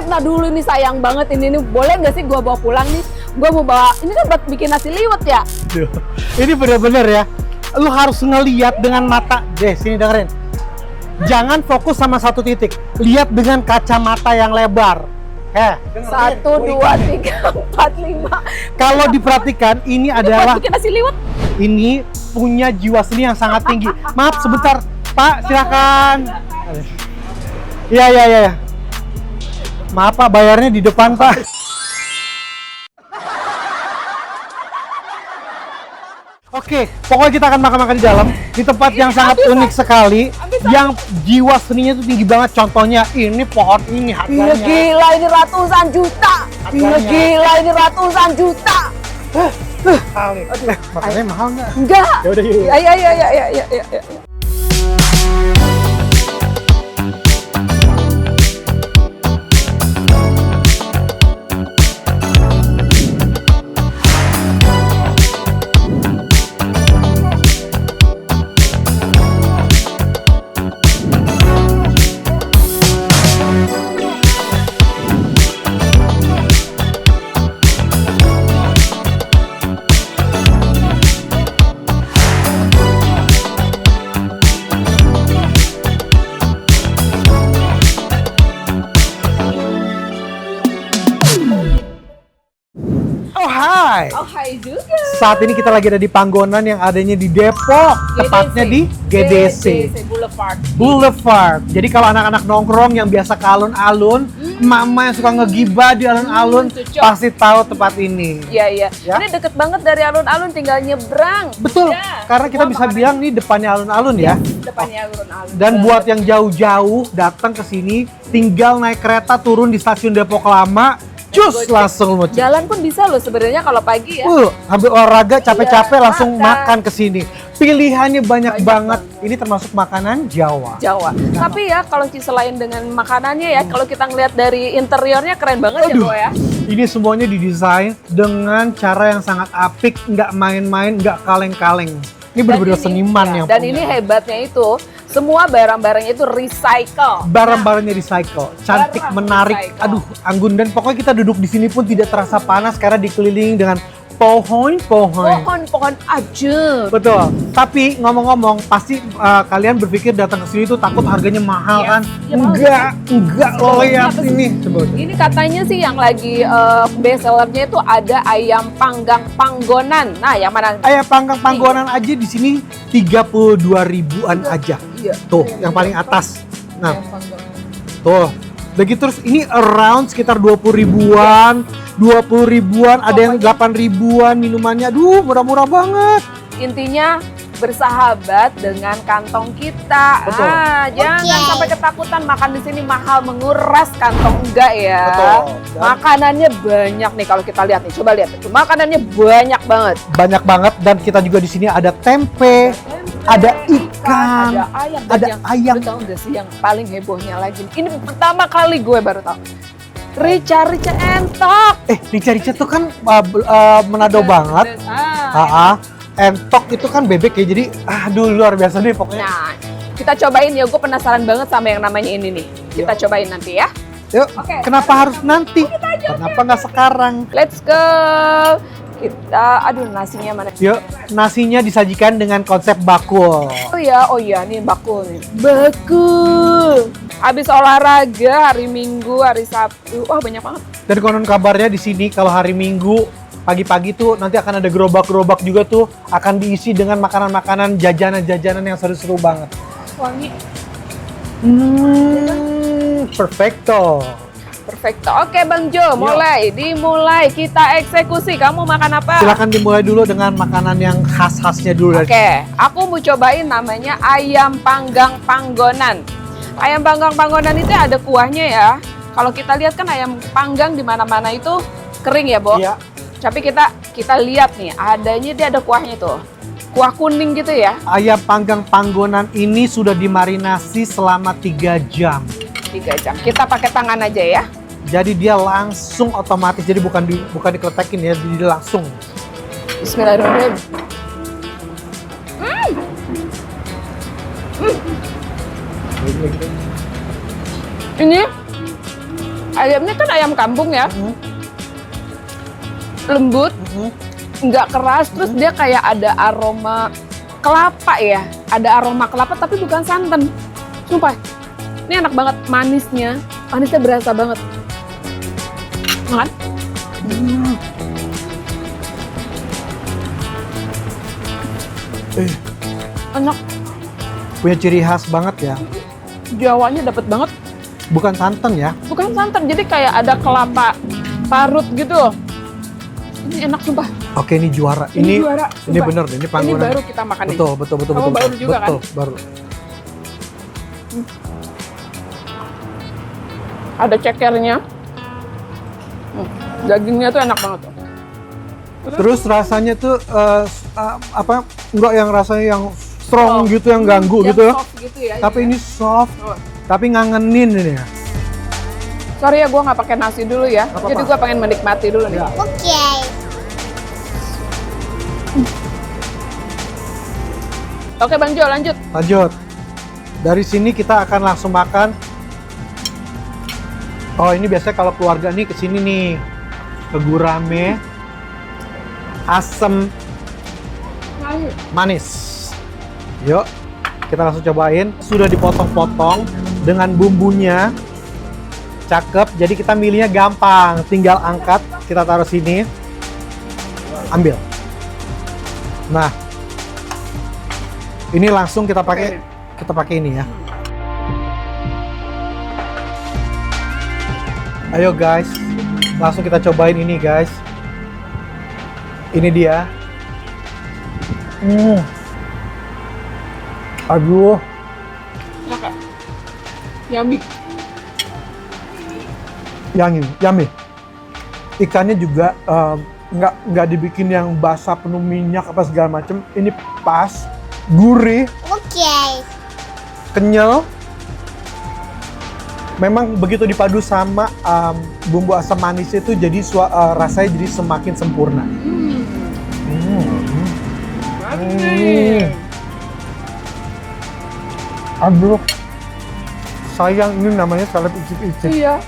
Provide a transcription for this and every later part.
Nah dulu nih sayang banget ini nih, boleh nggak sih gua bawa pulang nih? Gua mau bawa, ini kan buat bikin nasi liwet ya? Ini bener-bener ya, lu harus ngeliat dengan mata. Deh, sini dengerin. Jangan fokus sama satu titik, lihat dengan kacamata yang lebar. 1, 2, 3, 4, 5. Kalau diperhatikan, ini adalah buat bikin nasi liwet. ini punya jiwa seni yang sangat tinggi. Maaf sebentar, Pak, silakan. Iya. Maaf Pak, bayarnya di depan Pak. Oke, pokoknya kita akan makan-makan di dalam di tempat yang sangat unik sekali, yang jiwa seninya itu tinggi banget. Contohnya ini pohon ini harganya. Gila ini ratusan juta. Gila ini ratusan juta. Makannya mahal nggak? Enggak. Ya udah yuk. Ya. Hai. Oh hai juga. Saat ini kita lagi ada di Panggonan yang adanya di Depok, tepatnya di GDC Boulevard. Jadi kalau anak-anak nongkrong yang biasa ke alun-alun, mama yang suka ngegibah di alun-alun pasti tahu tempat ini. Iya. Ya? Ini deket banget dari alun-alun, tinggal nyebrang. Betul, Ya, karena kita bisa bilang nih depannya alun-alun ya. Depannya alun-alun. Dan buat yang jauh-jauh datang ke sini, tinggal naik kereta turun di stasiun Depok Lama, cus langsung mau Jalan pun bisa loh sebenarnya kalau pagi ya. Ambil olahraga capek-capek Iya, langsung makan ke sini. Pilihannya banyak banget. Ini termasuk makanan Jawa. Tapi ya kalau selain dengan makanannya ya, kalau kita ngeliat dari interiornya keren banget ya bro ya. Ini semuanya didesain dengan cara yang sangat apik, nggak main-main, nggak kaleng-kaleng. Ini benar-benar seniman yang dan punya. ini hebatnya itu semua barang-barangnya itu recycle. Barang-barangnya recycle, cantik, Barang menarik. recycle. Aduh, anggun, dan pokoknya kita duduk di sini pun tidak terasa panas karena dikelilingi dengan pohon-pohon. Pohon-pohon aja. Betul. Tapi ngomong-ngomong, pasti kalian berpikir datang ke sini tuh takut harganya mahal kan? Ya, mahal. Enggak. Lo lihat ini. Coba. Ini katanya sih yang lagi best sellernya itu ada ayam panggang panggonan. Nah, yang mana? Ayam panggang Panggonan aja di sini 32.000-an aja. Iya. Tuh, yang paling atas. Nah, Ayam panggang. tuh. Begitu terus ini around sekitar 20.000-an, 20.000-an, ada yang 8.000-an minumannya. Aduh, murah-murah banget. Intinya bersahabat dengan kantong kita. Betul. Jangan sampai ketakutan makan di sini mahal, menguras kantong, enggak ya. Betul. Makanannya banyak nih kalau kita lihat nih. Coba lihat itu. Makanannya banyak banget. Banyak banget, dan kita juga di sini ada tempe, ada ikan, ada ayam. ada ayam. Lu tahu nggak sih yang paling hebohnya lagi? Ini pertama kali gue baru tahu. Rica entok. Rica tuh kan Manado banget. Entok itu kan bebek ya, jadi aduh luar biasa deh pokoknya. Nah, kita cobain ya. Gue penasaran banget sama yang namanya ini nih. Kita cobain nanti ya. Yuk, Oke. kenapa harus nanti? Kenapa nggak sekarang? Let's go. Kita, aduh nasinya mana? Yuk, nasinya disajikan dengan konsep bakul. Oh iya, nih bakul nih. Bakul. Habis olahraga hari Minggu, hari Sabtu. Wah, banyak banget. Dan konon kabarnya di sini kalau hari Minggu pagi-pagi tuh nanti akan ada gerobak-gerobak juga tuh, akan diisi dengan makanan-makanan, jajanan-jajanan yang seru-seru banget. Wangi. Perfecto. Oke Bang Jo, dimulai kita eksekusi. Kamu makan apa? Silakan dimulai dulu dengan makanan yang khas-khasnya dulu. Oke, aku mau cobain namanya ayam panggang panggonan. Ayam panggang panggonan itu ada kuahnya ya. Kalau kita lihat kan ayam panggang di mana-mana itu kering ya, Bo? Iya. Tapi kita lihat nih, adanya dia ada kuahnya tuh. Kuah kuning gitu ya. Ayam panggang Panggonan ini sudah dimarinasi selama 3 jam. 3 jam. Kita pakai tangan aja ya. Jadi dia langsung otomatis, jadi bukan dikeletekin ya, jadi langsung. Bismillahirrahmanirrahim. Ini ayamnya kan ayam kampung ya, lembut, nggak keras, terus dia kayak ada aroma kelapa ya, ada aroma kelapa tapi bukan santan. Sumpah, ini enak banget, manisnya berasa banget. Makan? Enak. Punya ciri khas banget ya. Jawanya dapet banget. Bukan santan ya. Bukan santan, jadi kayak ada kelapa parut gitu. Ini enak sumpah. Oke, ini juara. Ini juara. Ini bener deh, ini Panggonan. Ini baru kita makan nih. Betul. Kamu baru juga kan? Betul, baru. Ada cekernya. Dagingnya tuh enak banget tuh. Terus rasanya tuh enggak yang rasanya yang strong gitu, yang ganggu Yang gitu ya. soft gitu ya. Tapi ini soft, tapi ngangenin ini ya. Sorry ya, gue nggak pakai nasi dulu ya. Nggak apa-apa. Jadi gue pengen menikmati dulu nih. Ya. Oke. Oke Bang Jo, lanjut. Lanjut. Dari sini kita akan langsung makan. Oh, ini biasanya kalau keluarga nih kesini nih, ke gurame, asem, manis. Yuk, kita langsung cobain. Sudah dipotong-potong dengan bumbunya. Cakep, jadi kita milihnya gampang. Tinggal angkat, kita taruh sini. Ambil. Nah, ini langsung kita pakai ini ya. Ayo guys, langsung kita cobain ini guys. Ini dia. Aduh, Yummy. yummy. Ikannya juga nggak dibikin yang basah penuh minyak apa segala macem. Ini pas, gurih, Oke. kenyal. Memang begitu dipadu sama bumbu asam manis itu, jadi rasanya jadi semakin sempurna. Aduh, sayang, ini namanya salad icip-icip. Iya.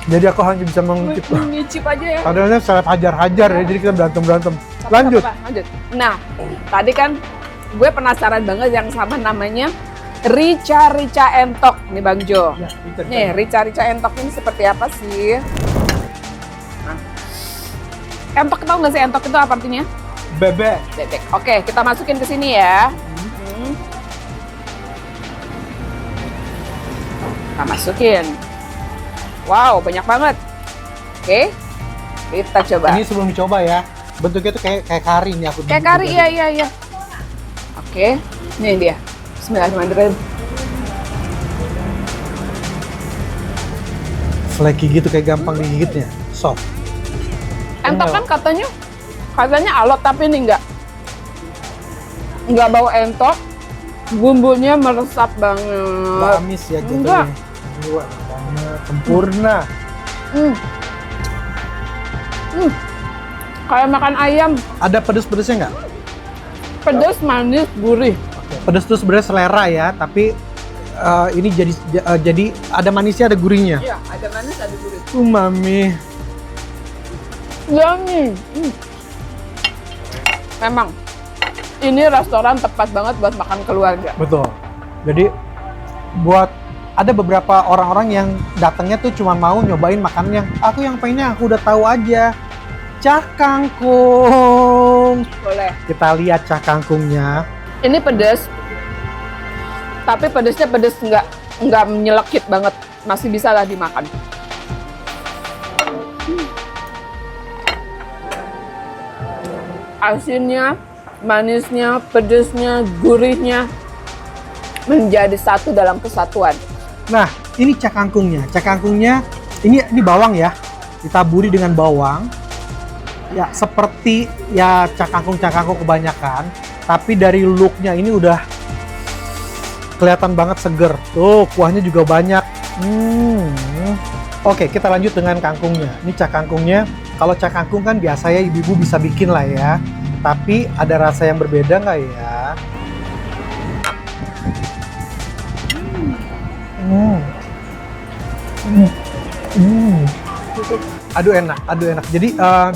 Jadi aku hanya bisa mengicip. Ngicip aja ya. Padahal salad hajar-hajar ya, jadi kita berantem-berantem. Lanjut. Lanjut. Nah, tadi kan gue penasaran banget yang sama namanya rica-rica entok nih Bang Jo. Ya, Nih, rica-rica entok ini seperti apa sih? Nah. Entok, tau nggak sih entok itu apa artinya? Bebek. Bebek. Oke, kita masukin ke sini ya. Kita masukin. Wow, banyak banget. Oke, kita coba. Ini sebelum dicoba ya, bentuknya tuh kayak kari nih aku. Kayak kari, iya. Oke, ini dia. Bismillahirrahmanirrahim. Flaky gitu, kayak gampang digigitnya, soft. Entok kan katanya alot, tapi ini enggak bau entok. Bumbunya meresap banget. Nggak amis ya Enggak. jatuhnya. Wah, banget, sempurna. Kayak makan ayam. Ada pedes-pedesnya nggak? Pedas, manis, gurih. Pedes tuh sebenarnya selera ya, tapi ini jadi ada manisnya, ada gurihnya. Iya, ada manis, ada gurih. Umami. Yummy. Memang ini restoran tepat banget buat makan keluarga. Betul. Jadi buat ada beberapa orang-orang yang datangnya tuh cuma mau nyobain makanan yang aku pengennya aku udah tahu aja. Cah kangkung. Boleh. Kita lihat cah kangkungnya. Ini pedas, tapi pedasnya pedas nggak menyelekit banget, masih bisa lah dimakan. Asinnya, manisnya, pedasnya, gurihnya menjadi satu dalam kesatuan. Nah, ini cah kangkungnya. Cah kangkungnya ini bawang ya. Ditaburi dengan bawang. ya seperti ya cakangkung kebanyakan, tapi dari looknya ini udah kelihatan banget seger. Tuh, kuahnya juga banyak. Oke, kita lanjut dengan kangkungnya. Ini cakangkungnya. Kalau cakangkung kan biasanya ibu-ibu bisa bikin lah ya. Tapi ada rasa yang berbeda nggak ya? Aduh enak.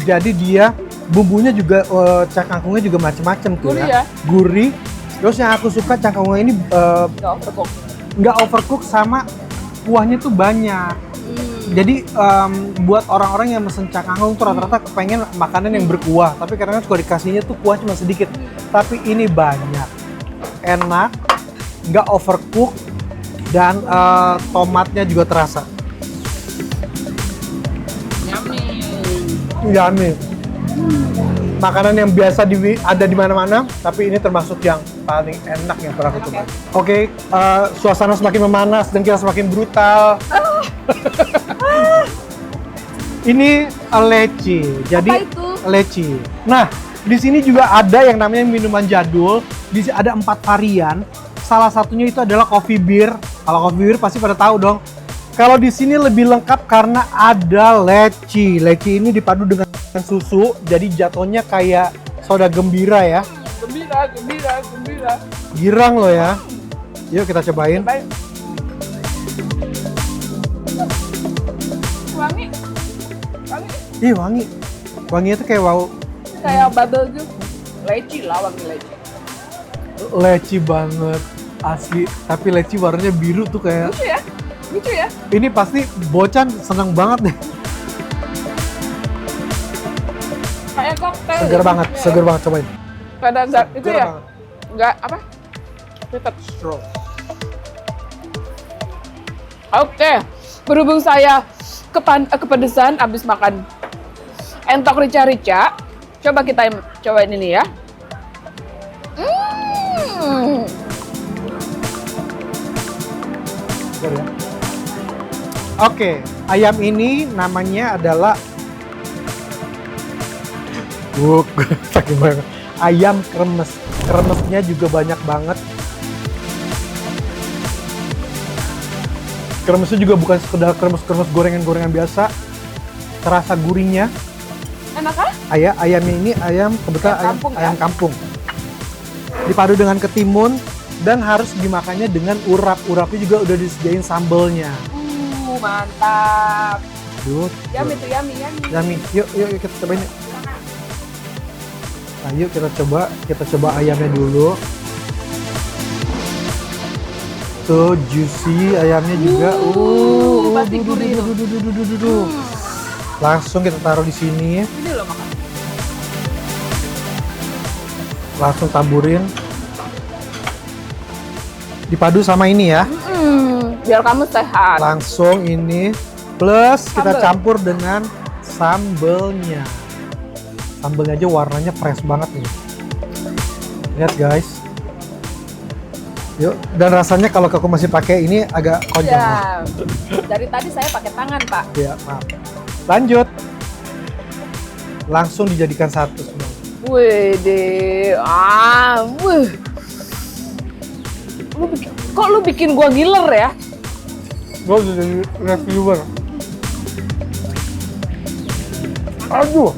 Jadi dia bumbunya juga cakangkungnya juga macem-macem tuh. Gurih ya? Gurih. Terus yang aku suka cakangkungnya ini nggak overcook sama kuahnya tuh banyak. Jadi buat orang-orang yang mesen cakangkung tuh rata-rata kepengen makanan yang berkuah. Tapi kadang-kadang suka dikasihnya tuh kuah cuma sedikit. Tapi ini banyak, enak, nggak overcook, dan tomatnya juga terasa. Yummy. Makanan yang biasa ada di mana-mana, tapi ini termasuk yang paling enak yang pernah aku coba. Oke, suasana semakin memanas dan kita semakin brutal. Ini leci. Jadi apa itu? leci. Nah, di sini juga ada yang namanya minuman jadul. Di sini ada 4 varian. Salah satunya itu adalah coffee beer. Kalau coffee beer pasti pada tahu dong. Kalau di sini lebih lengkap karena ada leci. Leci ini dipadu dengan susu, jadi jatuhnya kayak soda gembira ya. Gembira. Girang loh ya. Yuk kita cobain. Wangi. Ih wangi. Wanginya tuh kayak wow. Kayak bubble gitu. Leci lah, wangi leci. Leci banget asli. Tapi leci warnanya biru tuh kayak. Lucu ya? Ini pasti Bocan seneng banget deh. Kayak koktail. Seger banget cobain. Pada enggak itu ya? Banget. Enggak apa? Tetap Strong. Oke. Berhubung saya kepedesan abis makan entok rica-rica, coba kita cobain ini ya. Oke, ayam ini namanya adalah saking banget. Ayam kremes. Kremesnya juga banyak banget. Kremesnya juga bukan sekedar kremes gorengan-gorengan biasa. Terasa gurihnya. Enak kan? Ayamnya ini kebetulan ayam kampung. Dipadu dengan ketimun dan harus dimakannya dengan urap. Urapnya juga udah disediain sambelnya. Mantap. Aduh. Yummy. Yuk kita cobain. Nah, yuk kita coba ayamnya dulu. Tuh juicy ayamnya juga. Pasti gurih. Langsung kita taruh di sini. Ini loh makan. Langsung taburin. Dipadu sama ini ya. Biar kamu sehat. Langsung ini plus kita campur dengan sambelnya. Sambelnya aja warnanya fresh banget nih. Lihat guys. Yuk, dan rasanya kalau aku masih pakai ini agak konyol. Ya. Dari tadi saya pakai tangan, Pak. Ya, maaf. Lanjut. Langsung dijadikan satu semua. Wede. Kok lu bikin gua giler ya? Gue udah jadi reviewer. Aduh.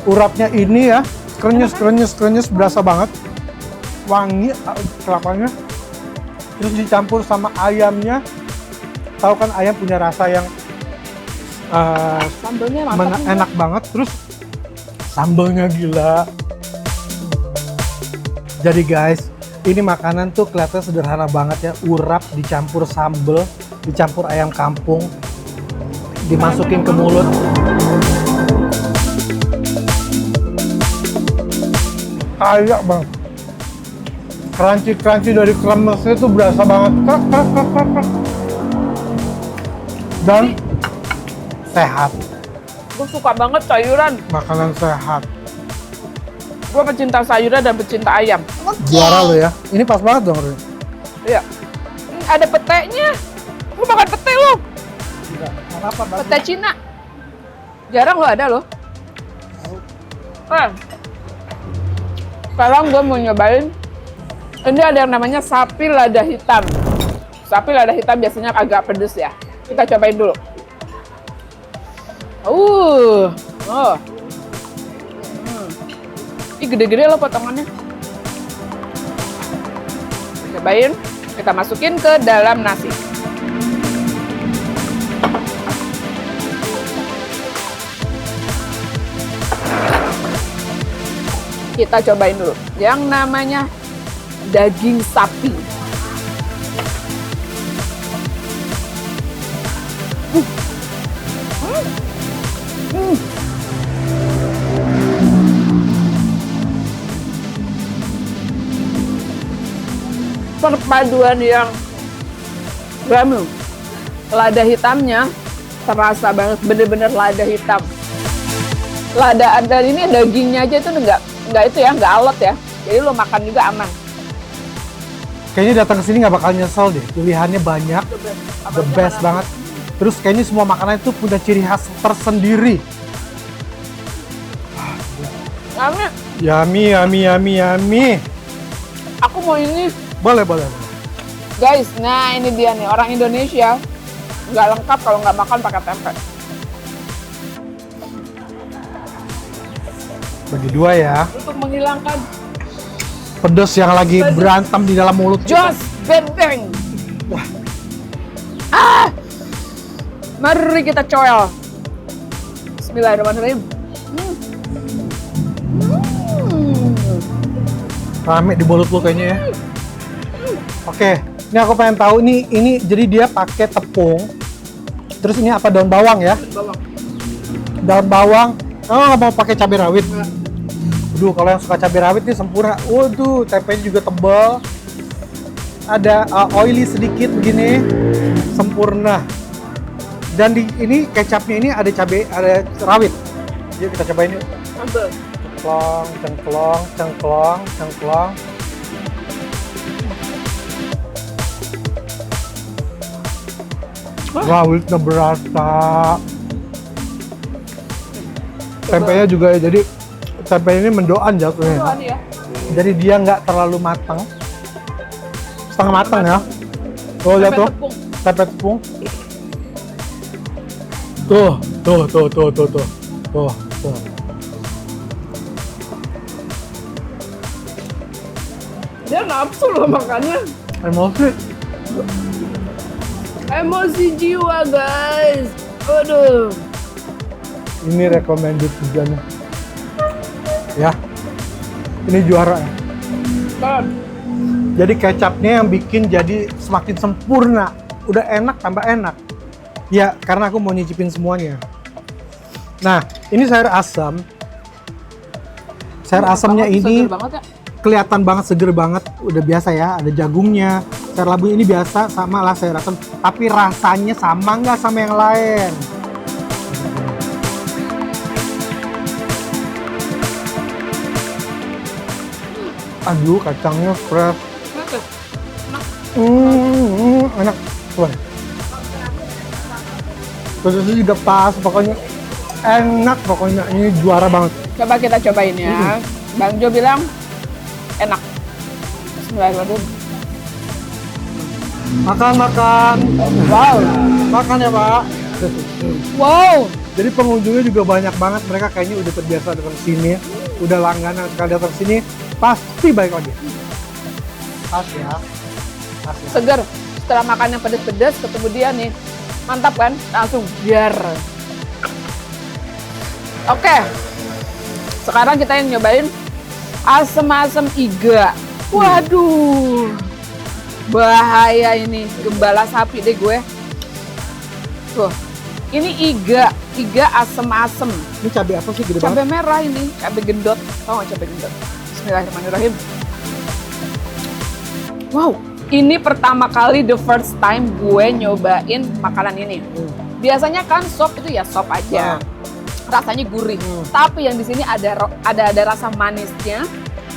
Urapnya ini ya, krenyes berasa banget. Wangi kelapanya. Terus dicampur sama ayamnya. Tahu kan ayam punya rasa yang Sambelnya mantap. enak banget. Terus sambelnya gila. Jadi guys, ini makanan tuh kelihatan sederhana banget ya. Urap dicampur sambel, dicampur ayam kampung, dimasukin ke mulut. Kayak bang, crunchy dari kremesnya tuh berasa banget. Dan sehat. Gue suka banget sayuran. Makanan sehat. Gue pecinta sayuran dan pecinta ayam. Juara lo ya. Ini pas banget dong, Rin. Iya. Ada petenya. Lu makan pete lo? Enggak. Kenapa? Pete Cina. Jarang lo ada lo. Oke. Sekarang gue mau nyobain. Ini ada yang namanya sapi lada hitam. Sapi lada hitam biasanya agak pedes ya. Kita cobain dulu. Oh. Ih, gede-gede loh potongannya. Cobain, kita masukin ke dalam nasi. Kita cobain dulu yang namanya daging sapi. Perpaduan yang grammy. Lada hitamnya terasa banget, bener-bener lada hitam. Lada dan ini dagingnya aja itu nggak itu ya, nggak alot ya. Jadi lo makan juga aman. Kayaknya datang ke sini nggak bakal nyesel deh. Pilihannya banyak, the best banget. Terus kayaknya semua makanan itu punya ciri khas tersendiri. Kami, Yummy. aku mau ini. Boleh. Guys, nah ini dia nih, orang Indonesia nggak lengkap kalau nggak makan pakai tempe. Bagi dua ya. Untuk menghilangkan Pedas yang lagi berantem di dalam mulut. jos benteng. Wah. Mari kita coel. Bismillahirrahmanirrahim. Rame di mulut lu kayaknya ya. Oke, ini aku pengen tahu ini jadi dia pakai tepung. Terus ini apa, daun bawang ya? Bawang. Daun bawang. Oh, nggak mau pakai cabai rawit. Aduh, kalau yang suka cabai rawit nih sempurna. Waduh, tempenya juga tebal. Ada oily sedikit begini, sempurna. Dan di ini kecapnya ini ada cabai, ada rawit. Yuk kita cobain yuk. Sambal. Cengklong. Rawitnya berasa. Tempenya juga ya, jadi tempe ini mendoan jatuhnya. Mendoan ya. Jadi dia nggak terlalu matang, setengah matang ya. Tuh lihat tuh, Tepung. tempe tepung. Tuh. Dia nafsu loh makannya. Emosi jiwa guys. Aduh. Ini recommended juga nih. Ya, ini juara ya. Kan. Jadi kecapnya yang bikin jadi semakin sempurna. Udah enak tambah enak. Ya, karena aku mau nyicipin semuanya. Nah, ini sayur asam. Sayur asamnya ini Seger banget ya. kelihatan banget, seger banget. Udah biasa ya, ada jagungnya. Sayur labu ini biasa, sama lah sayur asam. Tapi rasanya sama nggak sama yang lain? Aduh, kacangnya fresh. Enak. Wah. Terus juga pas, pokoknya enak, pokoknya ini juara banget. Coba kita cobain ya. Bang Jo bilang enak. Bismillahirrahmanirrahim. Makan. Wow. Makan ya, Pak. Wow. Jadi pengunjungnya juga banyak banget. Mereka kayaknya udah terbiasa datang sini, udah langganan sekali datang sini, pasti balik lagi. Pas ya. Seger. Setelah makan yang pedes-pedes, ketemu dia nih. Mantap kan? Langsung biar. Oke. Sekarang kita yang nyobain asem-asem iga. Waduh. Bahaya ini. Gembala sapi deh gue. Tuh. Ini iga asem-asem. Ini cabai apa sih gede banget? Cabai merah ini, cabai gendot. Tau nggak cabai gendot? Bismillahirrahmanirrahim. Wow, ini pertama kali the first time gue nyobain makanan ini. Biasanya kan sop itu ya sop aja, rasanya gurih. Tapi yang di sini ada rasa manisnya,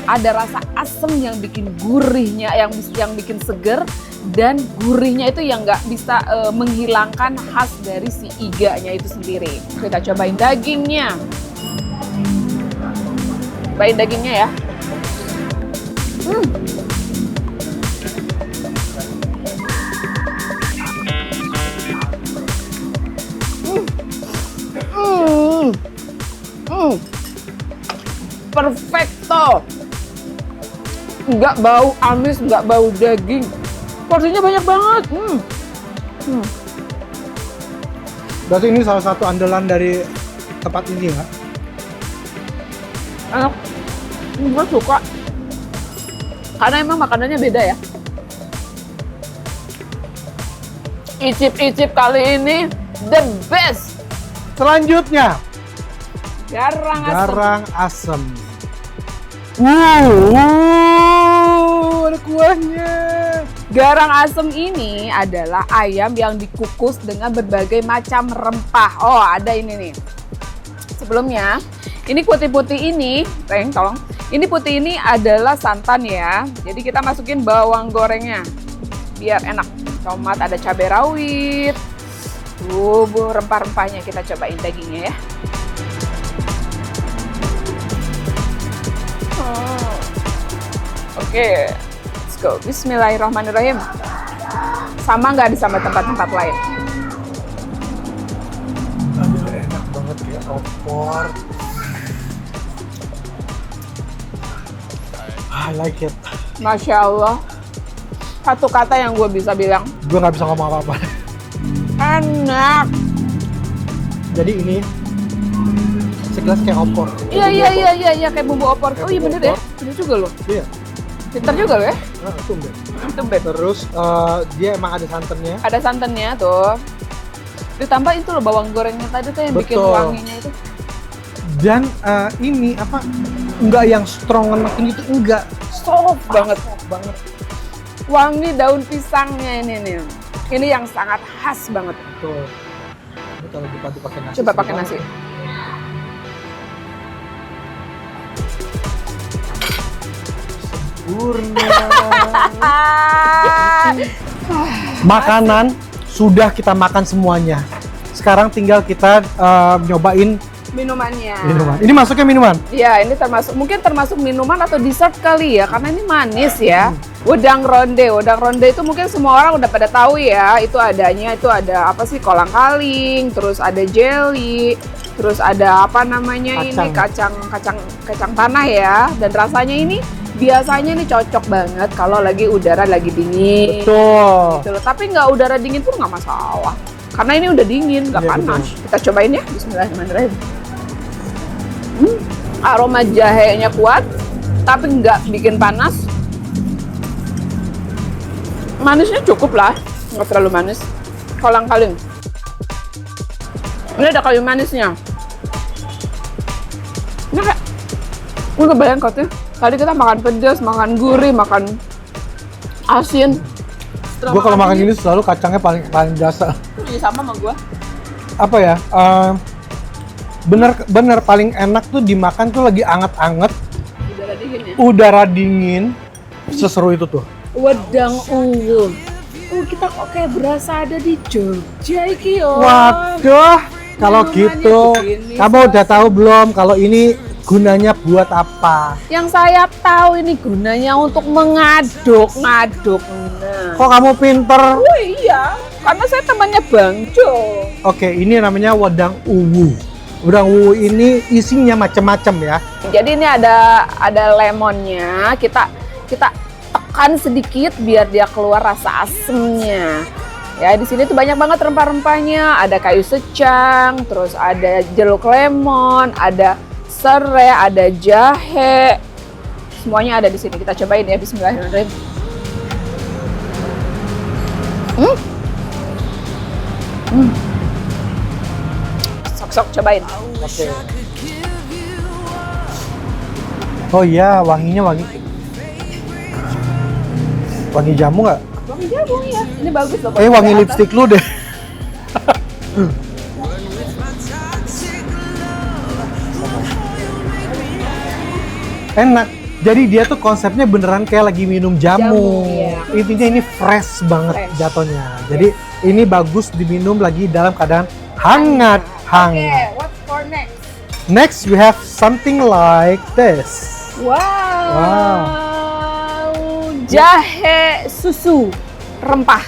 ada rasa asam yang bikin gurihnya, yang bikin seger. Dan gurihnya itu yang nggak bisa menghilangkan khas dari si iganya itu sendiri. Kita cobain dagingnya. Cobain dagingnya ya. Perfecto. Nggak bau amis, nggak bau daging. Porsinya banyak banget. Berarti ini salah satu andalan dari tempat ini ya? Enak. Gue suka. Karena emang makanannya beda ya. Icip-icip kali ini the best. Selanjutnya, Garang asem. garang asem. Ada kuahnya. Garang asem ini adalah ayam yang dikukus dengan berbagai macam rempah. Oh, ada ini nih. Sebelumnya, ini putih-putih ini, Teng, tolong. Ini putih ini adalah santan ya. Jadi kita masukin bawang gorengnya biar enak. Tomat, ada cabai rawit. Rempah-rempahnya kita cobain dagingnya ya. Oke, let's go. Bismillahirrahmanirrahim. Sama nggak di sama tempat-tempat lain? Aduh, enak banget ya opor. I like it. Masya Allah. Satu kata yang gue bisa bilang. Gue nggak bisa ngomong apa-apa. Enak. Jadi ini segelas kayak opor. Iya, kayak bumbu opor. Oh iya bener ya. Bener juga loh. Iya. Pintar juga loh ya. Nah, tumben. Tumben. Terus dia emang ada santannya. Ada santannya tuh. Ditambah itu loh bawang gorengnya tadi tuh yang bikin Betul. wanginya itu. Dan ini apa? Enggak yang strong makin itu enggak. Soft banget. Banget. Wangi daun pisangnya ini nih. Ini yang sangat khas banget. Tuh. Ini kalau dipadu pakai nasi. Coba pakai nasi. Sempurna. Makanan sudah kita makan semuanya. Sekarang tinggal kita nyobain Minumannya. minuman. Ini masuknya minuman. Iya, ini mungkin termasuk minuman atau dessert kali ya, karena ini manis ya. Wedang ronde itu mungkin semua orang udah pada tahu ya. Itu adanya, itu ada apa sih, kolang-kaling, terus ada jelly, terus ada apa namanya ini kacang tanah ya. Dan rasanya ini biasanya ini cocok banget kalau lagi udara lagi dingin. Betul. Gitu loh. Tapi nggak udara dingin pun nggak masalah, karena ini udah dingin, nggak Iya, panas. Kita cobain ya. Bismillahirrahmanirrahim. Aroma jahenya kuat, tapi nggak bikin panas. Manisnya cukup lah, nggak terlalu manis. Kolang-kaling. Ini ada kayu manisnya. Ini kayak, gue kebayang kok tuh. Tadi kita makan pedas, makan gurih, makan asin. Gue kalau makan ini selalu kacangnya paling berasa. Sama sama gue. Apa ya? Bener paling enak tuh dimakan tuh lagi anget-anget. Udara dingin ya. Udara dingin. Seseru itu tuh. Wedang ungu. Kita kok kayak berasa ada di Jogja iki yo. Waduh, kalau Minumannya gitu begini, kamu udah tahu belum kalau ini gunanya buat apa? Yang saya tahu ini gunanya untuk mengaduk-ngaduk. Nah. Kok kamu pinter? Oh iya, karena saya temannya Bang Jo. Oke, ini namanya wedang uwu. Wedang uwu ini isinya macam-macam ya. Jadi ini ada lemonnya. Kita tekan sedikit biar dia keluar rasa asemnya. Ya, di sini tuh banyak banget rempah-rempahnya. Ada kayu secang, terus ada jeruk lemon, ada serai, ada jahe. Semuanya ada di sini. Kita cobain ya. Bismillahirrahmanirrahim. Sok-sok cobain. Oke. Oh iya, wanginya wangi jamu nggak? Wangi jamu ya. Ini bagus loh. Wangi lipstick lu deh. Enak. Jadi dia tuh konsepnya beneran kayak lagi minum jamu. Iya. Intinya ini fresh banget Fresh. jatuhnya. Jadi ini bagus diminum lagi dalam keadaan hangat. Oke, what for next? Next, we have something like this. Jahe susu rempah.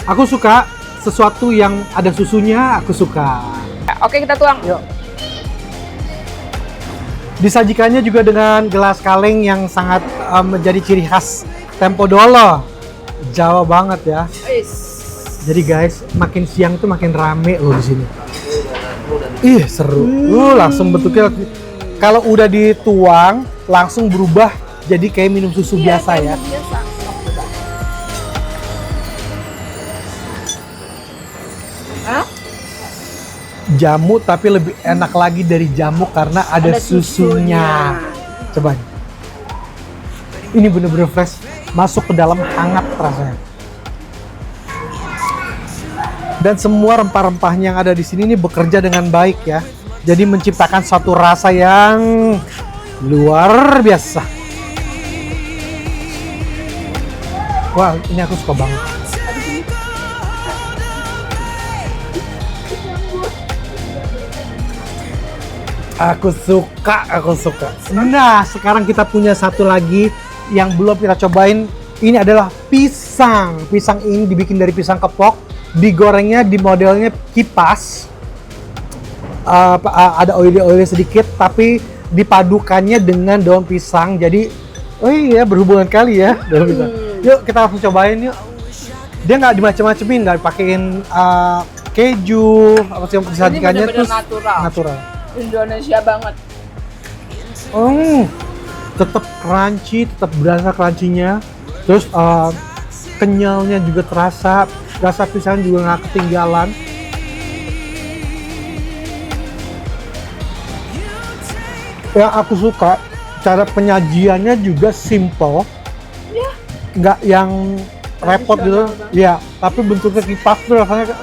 Aku suka sesuatu yang ada susunya, aku suka. Oke, kita tuang. Yuk. Disajikannya juga dengan gelas kaleng yang sangat menjadi ciri khas Tempo Dolo. Jawa banget ya. Jadi guys, makin siang tuh makin rame loh di sini. Ih, seru. Langsung bentuknya kalau udah dituang langsung berubah jadi kayak minum susu biasa ya. Jamu tapi lebih enak lagi dari jamu karena ada susunya. Coba. Ini bener-bener fresh, masuk ke dalam hangat rasanya. Dan semua rempah-rempahnya yang ada di sini ini bekerja dengan baik ya. Jadi menciptakan suatu rasa yang luar biasa. Wah, ini aku suka banget. Aku suka. Nah, sekarang kita punya satu lagi yang belum kita cobain. Ini adalah pisang. Pisang ini dibikin dari pisang kepok, digorengnya di modelnya kipas. Ada oil sedikit, tapi dipadukannya dengan daun pisang. Jadi, oh iya berhubungan kali ya daun pisang. Yuk kita langsung cobain yuk. Dia nggak dimacem-macemin, nggak pakein keju, apa sih yang disajikannya terus natural. Indonesia banget. Tetap crunchy, tetap berasa crunchy-nya. Terus kenyalnya juga terasa, rasa pisang juga nggak ketinggalan. Yang aku suka cara penyajiannya juga simple, nggak yang repot gitu, ya. Tapi bentuknya kipas tuh rasanya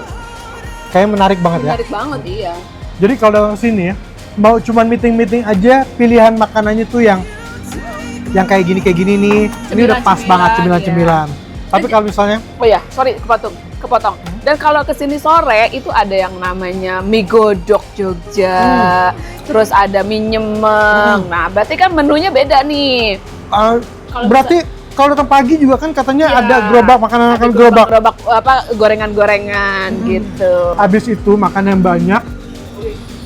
kayak menarik banget ya. Menarik banget, iya. Jadi kalau datang sini ya, mau cuman meeting aja, pilihan makanannya tuh yang kayak gini nih, ini udah pas banget cemilan-cemilan. Tapi kalau misalnya, oh ya, sorry kepotong. Dan kalau kesini sore itu ada yang namanya mie godok Jogja, terus ada mie nyemeng. Nah, berarti kan menunya beda nih. Berarti kalau datang pagi juga kan katanya ada gerobak makanan gerobak apa gorengan-gorengan gitu. Habis itu makan yang banyak,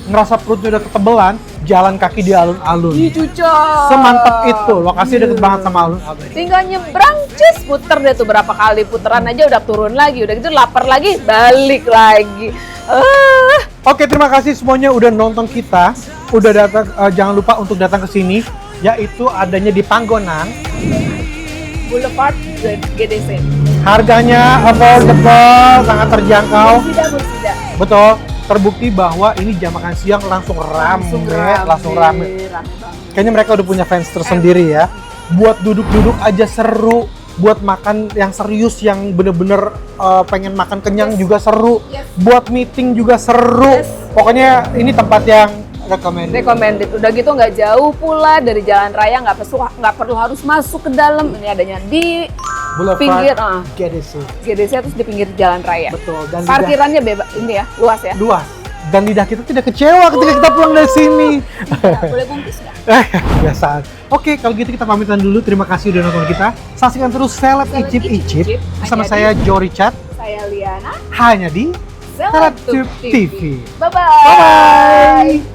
ngerasa perutnya udah ketebelan, jalan kaki di alun-alun. Cocok. Semantap itu, lokasi deket banget sama alun-alun. Tinggal nyebrang, puter deh tuh berapa kali puteran aja udah turun lagi, udah gitu lapar lagi, balik lagi. Oke, terima kasih semuanya udah nonton kita, udah datang. Jangan lupa untuk datang ke sini, yaitu adanya di Panggonan, Boulevard GDC. Harganya affordable, sangat terjangkau. Bersida. Betul. Terbukti bahwa ini jam makan siang langsung rame. Kayaknya mereka udah punya fans tersendiri ya. Buat duduk-duduk aja seru, buat makan yang serius, yang bener-bener pengen makan kenyang juga seru. Buat meeting juga seru. Pokoknya ini tempat yang recommended. Udah gitu nggak jauh pula dari jalan raya, nggak perlu harus masuk ke dalam. Ini adanya di Boulevard pinggir GDC terus di pinggir jalan raya. Betul. Dan parkirannya bebas ini ya, luas ya. Luas. Dan lidah kita tidak kecewa ketika kita pulang dari sini. Boleh bungkus nggak? Biasaan. Oke, kalau gitu kita pamitan dulu. Terima kasih udah nonton kita. Saksikan terus Seleb Icip bersama saya Joe Richard. Saya Liana. Hanya di Seleb TV. Bye-bye.